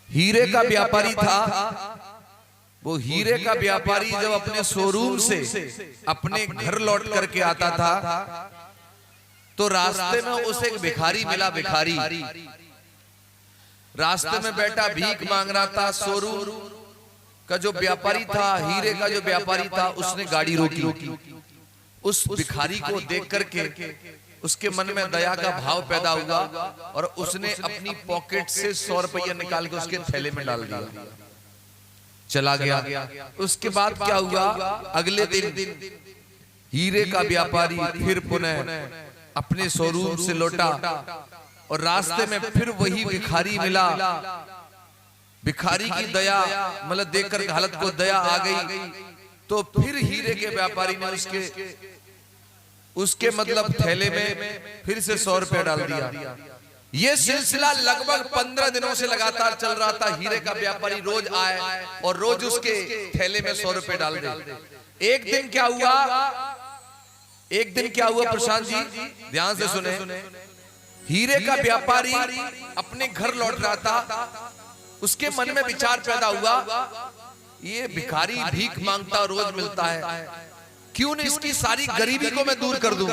हीरे का व्यापारी था। वो हीरे का व्यापारी जब अपने शोरूम से अपने घर लौट करके आता था तो रास्ते में उसे एक भिखारी मिला। भिखारी रास्ते में बैठा भीख मांग रहा था। शोरूम का जो व्यापारी था, हीरे का जो व्यापारी था, उसने गाड़ी रोकी। उस भिखारी को देख करके उसके मन में दया का भाव पैदा हुआ और उसने अपनी पॉकेट से 100 रुपया निकाल के उसके थैले में डाल दिया, चला गया। उसके बाद क्या हुआ, अगले दिन हीरे का व्यापारी फिर पुनः अपने शोरूम से लौटा और रास्ते में फिर वही भिखारी मिला। भिखारी की दया मतलब देखकर हालत को दया आ गई तो फिर हीरे के व्यापारी ने उसके मतलब थैले में फिर से 100 रुपया डाल दिया। ये सिलसिला लगभग 15 दिनों से लगातार चल रहा था। हीरे का व्यापारी रोज आए और रोज उसके थैले में 100 रुपए डाल दे। एक दिन क्या हुआ प्रशांत जी, ध्यान से सुने। हीरे का व्यापारी अपने घर लौट रहा था। उसके मन में विचार पैदा हुआ, ये भिखारी भीख मांगता रोज मिलता है, क्यों नहीं इसकी सारी गरीबी को मैं दूर कर दूं।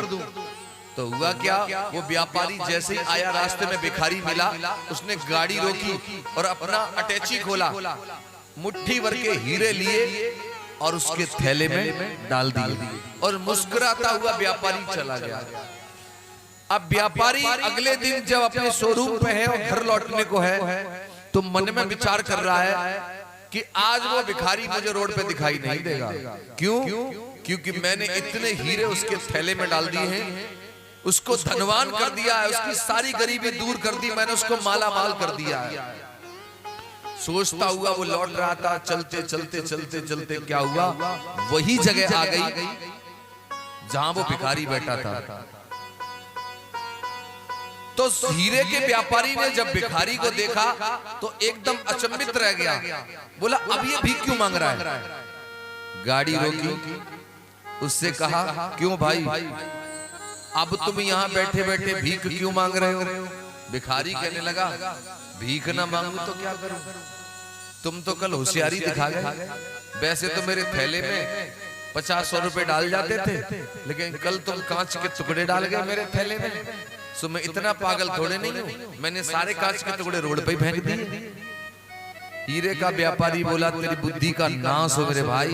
तो हुआ क्या, वो व्यापारी जैसे ही आया रास्ते में भिखारी मिला, उसने गाड़ी रोकी और अपना अटैची खोला, मुट्ठी भर के हीरे लिए और उसके थैले में डाल दिए और मुस्कुराता हुआ व्यापारी चला गया। अब व्यापारी अगले दिन जब अपने शोरूम पे है और घर लौटने को है तो मन में विचार कर रहा है कि आज वो भिखारी मुझे रोड पे दिखाई नहीं देगा। क्यों? क्योंकि मैंने इतने हीरे उसके थैले में डाल दिए हैं, उसको धनवान कर दिया है, उसकी सारी गरीबी दूर कर दी, मैंने उसको माला माल कर दिया है। सोचता हुआ वो लौट रहा था। चलते चलते चलते चलते क्या हुआ, वही जगह आ गई जहां वो भिखारी बैठा था। तो हीरे के व्यापारी ने जब भिखारी को देखा तो एकदम अचंभित रह गया। बोला, अब ये भीख क्यों मांग रहा है? गाड़ी रोकी, उससे कहा, क्यों भाई, अब तुम यहाँ बैठे बैठे भीख क्यों मांग रहे हो? भिखारी कहने लगा, भीख ना मांगू तो क्या करूं? तुम तो कल होशियारी दिखा गए। वैसे तो मेरे थैले में 50-100 रुपए डाल जाते थे, लेकिन कल तुम कांच के टुकड़े डाल गए मेरे थैले में। सो मैं इतना पागल थोड़े नहीं हूं, मैंने सारे कांच के टुकड़े रोड पे फेंक दिए। हीरे का व्यापारी बोला, तेरी बुद्धि का नाश हो मेरे भाई,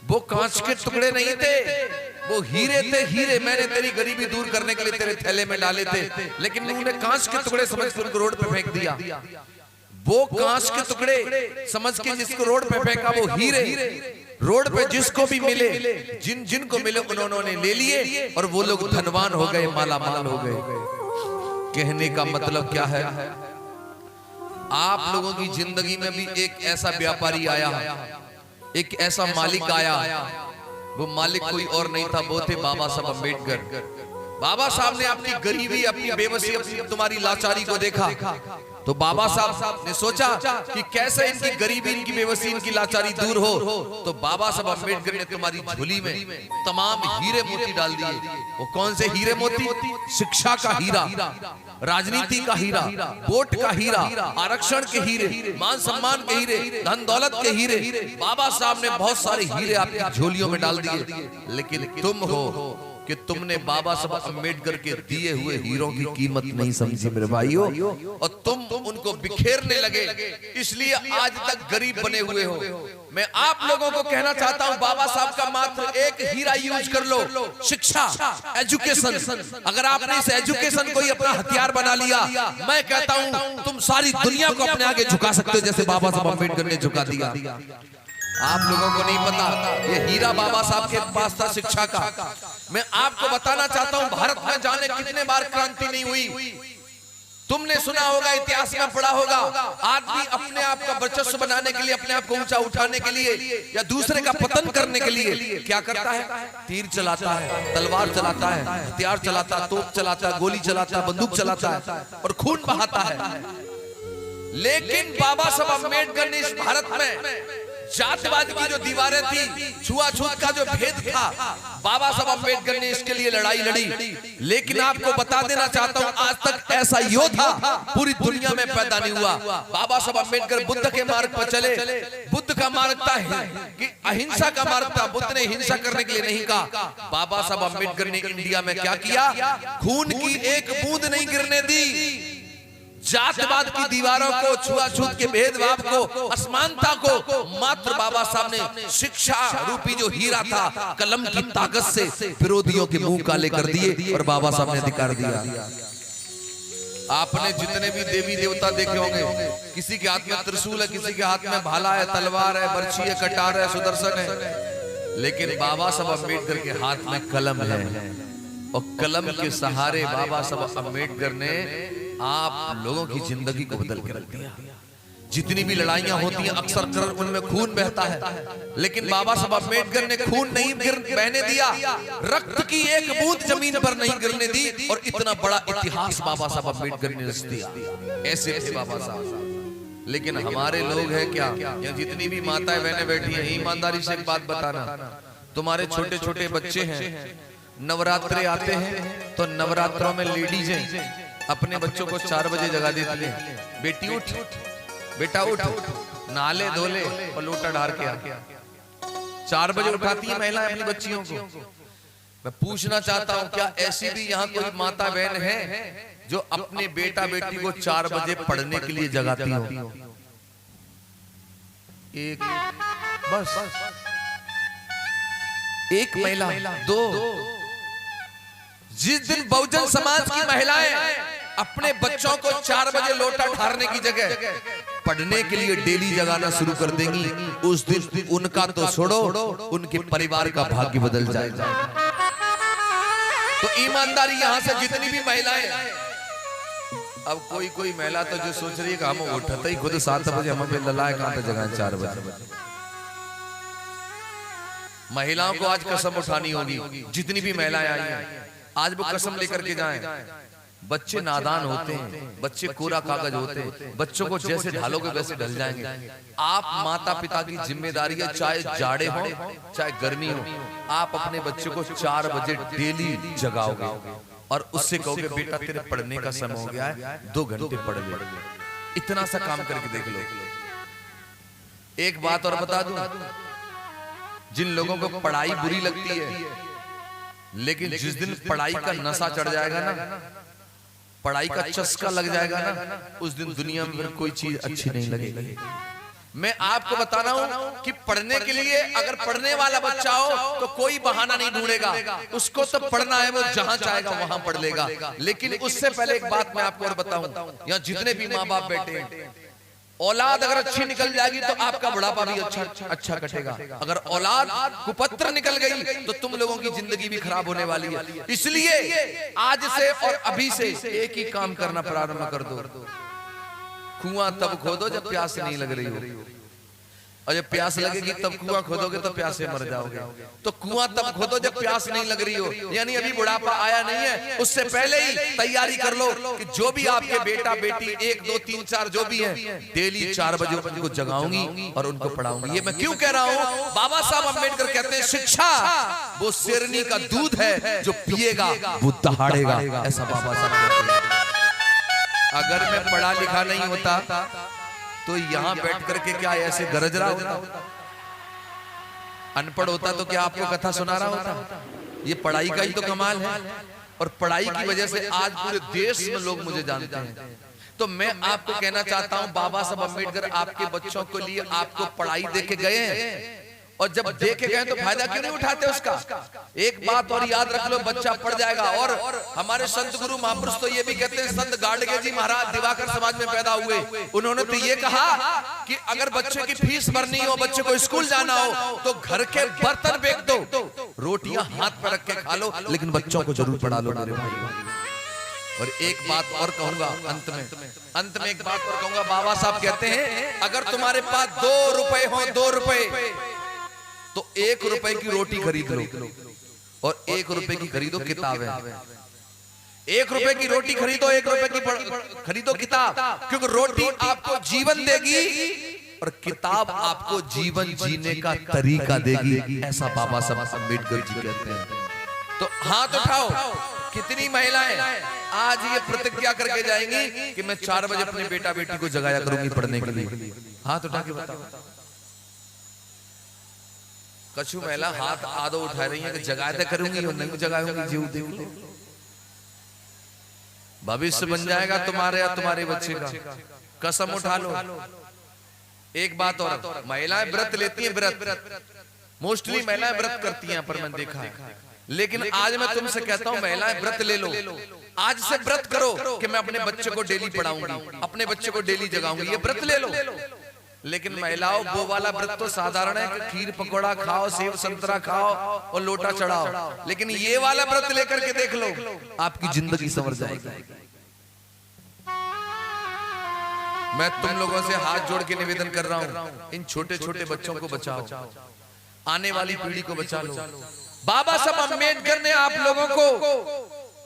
वो कांच के टुकड़े नहीं थे, वो हीरे थे। हीरे मैंने तेरी गरीबी दूर करने के लिए तेरे थैले में डाले थे, लेकिन उन्होंने कांच के टुकड़े समझ कर उनको रोड पे फेंक दिया। वो कांच के टुकड़े समझ के जिसको रोड पे फेंका, वो हीरे रोड पे जिसको भी मिले, जिनको मिले उन्होंने ले लिए और वो लोग धनवान हो गए, माला माल हो गए। कहने का मतलब क्या है, आप लोगों की जिंदगी में भी एक ऐसा व्यापारी आया, एक ऐसा मालिक आया। वो मालिक कोई और नहीं था, वो थे बाबा साहब अम्बेडकर। बाबा साहब ने अपनी गरीबी, अपनी बेबसी, अपनी तुम्हारी लाचारी को देखा तो बाबा साहब ने सोचा कि कैसे इनकी गरीबी, इनकी बेबसी, इनकी लाचारी दूर हो। तो बाबा साहब अम्बेडकर ने तुम्हारी झोली में तमाम हीरे मोती डाल दिए। वो कौन से हीरे मोती? शिक्षा का हीरा, राजनीति का हीरा, वोट का हीरा, आरक्षण के हीरे, मान सम्मान के हीरे, धन दौलत के हीरे। बाबा साहब ने बहुत सारे हीरे आपकी झोलियों में डाल दिए, लेकिन तुम हो कि तुमने बाबा साहब अम्बेडकर के दिए हुए हीरों की कीमत नहीं समझी मेरे भाइयों, और तुम उनको बिखेरने लगे, इसलिए आज तक गरीब बने हुए हो। मैं आप लोगों को कहना चाहता हूं, बाबा साहब का मात्र एक हीरा यूज कर लो, शिक्षा, एजुकेशन। अगर आपने इस एजुकेशन को ही अपना हथियार बना लिया, मैं कहता हूं तुम सारी दुनिया को अपने आगे झुका सकते हो, जैसे बाबा साहब अम्बेडकर ने झुका दिया। आप लोगों को नहीं पता, ये हीरा बाबा साहब के पास था, शिक्षा का। मैं आपको बताना चाहता हूं, भारत में जाने कितने बार क्रांति नहीं हुई। तुमने सुना होगा, इतिहास में पढ़ा होगा, आदमी अपने आप का वर्चस्व बनाने के लिए, अपने आप को ऊंचा उठाने के लिए या दूसरे का पतन करने के लिए क्या करता है? तीर चलाता है, तलवार चलाता है, हथियार चलाता है, तोप चलाता है, गोली चलाता है, बंदूक चलाता है और खून बहाता है। लेकिन बाबा साहब अम्बेडकर ने इस भारत में जातिवाद की जो दीवारें थी, छुआछूत का जो भेद था, बाबा साहब अम्बेडकर ने इसके लिए लड़ाई लड़ी। लेकिन आपको बता देना चाहता हूं, आज तक ऐसा योद्धा पूरी दुनिया में पैदा नहीं हुआ। बाबा साहब अम्बेडकर बुद्ध के मार्ग पर चले। बुद्ध का मार्ग था कि अहिंसा का मार्ग था। बुद्ध ने हिंसा करने के लिए नहीं कहा। बाबा साहब अम्बेडकर ने इंडिया में क्या किया? खून की एक बूंद नहीं गिरने दी। जातिवाद की दीवारों को, छुआछूत के भेदभाव को, असमानता को मात्र बाबा साहब ने शिक्षा रूपी जो हीरा था, कलम की ताकत से विरोधियों के मुंह काले कर दिए और बाबा साहब ने अधिकार दिया। आपने जितने भी देवी देवता देखे होंगे, किसी के हाथ में त्रिशूल है, किसी के हाथ में भाला है, तलवार है, बर्छी है, कटार है, सुदर्शन है, लेकिन बाबा साहब अम्बेडकर के हाथ में कलम है। और कलम के सहारे बाबा साहब अम्बेडकर ने आप लोगों की जिंदगी को बदल के रख दिया। जितनी भी लड़ाइयां होती हैं अक्सर उनमें खून बहता है, लेकिन बाबा साहब अम्बेडकर ने खून नहीं बहने दिया, रक्त की एक बूंद जमीन पर नहीं गिरने दी। और इतना बड़ा इतिहास बाबा साहब अम्बेडकर ने रच दिया। ऐसे थे बाबा साहब। लेकिन हमारे लोग हैं क्या, या जितनी भी माताएं बहनें बैठी हैं, ईमानदारी से एक बात बताना, तुम्हारे छोटे छोटे बच्चे हैं, नवरात्रे आते हैं तो नवरात्रों में लेडीज अपने बच्चों को 4 बजे जगा देती है, बेटी उठ, बेटा उठ, नाले धोले और लोटा ढार के आ। 4 बजे उठाती है महिलाएं अपनी बच्चियों को। मैं पूछना चाहता हूं, क्या ऐसी भी यहाँ कोई माता बहन है जो अपने बेटा बेटी को 4 बजे पढ़ने के लिए जगाती हो? एक, बस एक महिला, 2। जिस दिन बहुजन समाज की महिलाएं अपने बच्चों को 4 बजे लोटा ठारने की जगह पढ़ने के लिए डेली जगाना शुरू कर देंगी, उस दिन उनका तो छोड़ो, उनके परिवार का भाग्य बदल जाएगा। तो ईमानदारी यहां से जितनी भी महिलाएं, अब कोई महिला तो जो सोच रही है कि हम उठते ही खुद 7 बजे, हमें ललाए कहां पे जगाएं 4 बजे। महिलाओं को आज कसम उठानी होगी। जितनी भी महिलाएं आई हैं आज वो कसम लेकर के जाएं। बच्चे नादान होते हैं, बच्चे कोरा कागज होते हैं, बच्चों को जैसे ढालोगे वैसे ढल जाएंगे। आप माता पिता की जिम्मेदारी है, चाहे जाड़े हो चाहे गर्मी हो, आप अपने बच्चे को 4 बजे डेली जगाओगे और उससे कहोगे बेटा तेरे पढ़ने का समय हो गया है, 2 घंटे पढ़ ले। इतना सा काम करके देख लो। एक बात और बता दूं, जिन लोगों को पढ़ाई बुरी लगती है, लेकिन जिस दिन पढ़ाई का नशा चढ़ जाएगा ना, पढ़ाई का चस्का लग जाएगा ना, उस दिन दुनिया में कोई चीज अच्छी नहीं लगेगी। मैं आपको बता रहा हूं कि पढ़ने के लिए अगर पढ़ने वाला बच्चा हो तो कोई बहाना नहीं ढूंढेगा, उसको तो पढ़ना है, वो जहां चाहेगा वहां पढ़ लेगा। लेकिन उससे पहले एक बात मैं आपको और बताऊं, यहाँ जितने भी माँ बाप बैठे हैं, औलाद अगर अच्छी निकल जाएगी तो आपका बुढ़ापा भी अच्छा कटेगा। अगर औलाद कुपत्र निकल गई तो तुम लोगों की जिंदगी भी खराब होने वाली है। इसलिए आज से और अभी से एक ही काम करना प्रारंभ कर दो, कुआं तब खोदो जब प्यास नहीं लग रही हो, और जब प्यास लगेगी तब कुआं खोदोगे तो प्यासे मर जाओगे। तो कुआं तब खोदो जब प्यास नहीं लग रही हो, यानी अभी बुढ़ापा आया नहीं है, उससे पहले ही तैयारी कर लो कि जो भी आपके बेटा बेटी 1 2 3 4 जो भी है, डेली 4 बजे उनको जगाऊंगी और उनको पढ़ाऊंगी। ये मैं क्यों कह रहा हूँ? बाबा साहब अम्बेडकर कहते हैं शिक्षा वो शेरनी का दूध है, जो पिएगा वो दहाड़ेगा। ऐसा बाबा साहब कहते हैं। अगर मैं पढ़ा लिखा नहीं होता तो यहां बैठ करके क्या ऐसे गरज रहा होता? अनपढ़ होता तो क्या आपको कथा सुना रहा होता? ये पढ़ाई का ही तो कमाल है, और पढ़ाई की वजह से आज पूरे देश में लोग मुझे जानते हैं। तो मैं आपको कहना चाहता हूं, बाबा साहब अम्बेडकर आपके बच्चों के लिए आपको पढ़ाई देके गए हैं, और जब देखे गए तो फायदा क्यों नहीं उठाते उसका? एक बात और याद रख लो, बच्चा पढ़ जाएगा। और हमारे संत गुरु महापुरुष तो ये भी कहते हैं, संत गाडगे जी महाराज दिवाकर समाज में पैदा हुए, उन्होंने तो ये कहा कि अगर बच्चे की फीस भरनी हो, बच्चे को स्कूल जाना हो, तो घर के बर्तन फेंक दो, रोटियां हाथ पर रख के खा लो, लेकिन बच्चों को जरूर पढ़ा लो मेरे भाई। और एक बात और कहूंगा अंत में एक बात और कहूंगा, बाबा साहब कहते हैं अगर तुम्हारे पास 2 रुपए हो, 2 रुपए, तो 1 रुपए की रोटी खरीद लो, और 1 रुपए की खरीदो किताबें। 1 रुपए की रोटी खरीदो, 1 रुपए की खरीदो किताब, क्योंकि रोटी आपको जीवन देगी, और किताब आपको जीवन जीने का तरीका देगी, ऐसा बाबा साहब अम्बेडकर जी कहते हैं। तो हाथ उठाओ, कितनी महिलाएं आज ये प्रतिज्ञा करके जाएंगी कि मैं 4 बजे अपने बेटा बेटी को जगाया करूंगी पढ़ने के लिए? हाथ उठा के बताओ। कछु महिला हाथ आधो उठा रही है कि जगाया करूंगी और नहीं जगाऊंगी, जीव देव भविष्य बन जाएगा तुम्हारे या तुम्हारे बच्चे का, कसम उठा लो। एक बात और, महिलाएं व्रत लेती हैं, व्रत मोस्टली महिलाएं व्रत करती हैं, पर मैंने देखा है। लेकिन आज मैं तुमसे कहता हूं महिलाएं व्रत ले लो, आज से व्रत करो कि मैं अपने बच्चे को डेली पढ़ाऊंगी, अपने बच्चे को डेली जगाऊंगी, ये व्रत ले लो। लेकिन महिलाओं वो वाला व्रत तो साधारण है कि खीर पकौड़ा खाओ, सेव संतरा खाओ और लोटा चढ़ाओ, लेकिन ये वाला व्रत लेकर के देख लो, आपकी जिंदगी संवर जाएगी। मैं तुम लोगों से हाथ जोड़ के निवेदन कर रहा हूं, इन छोटे छोटे बच्चों को बचाओ, आने वाली पीढ़ी को बचा लो। बाबा साहब अम्बेडकर ने आप लोगों को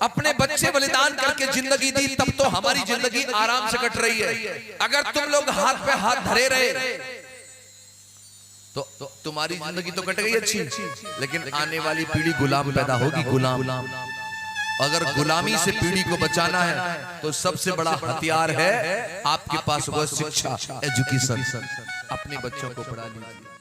अपने बच्चे बलिदान करके जिंदगी दी, तब तो हमारी जिंदगी आराम से कट रही है। अगर तुम लोग हाथ पे हाथ धरे रहे तो तुम्हारी जिंदगी तो कट गई अच्छी, लेकिन आने वाली पीढ़ी गुलाम पैदा होगी, गुलाम। अगर गुलामी से पीढ़ी को बचाना है तो सबसे बड़ा हथियार है आपके पास, वो शिक्षा, एजुकेशन। अपने बच्चों को पढ़ा लीजिए।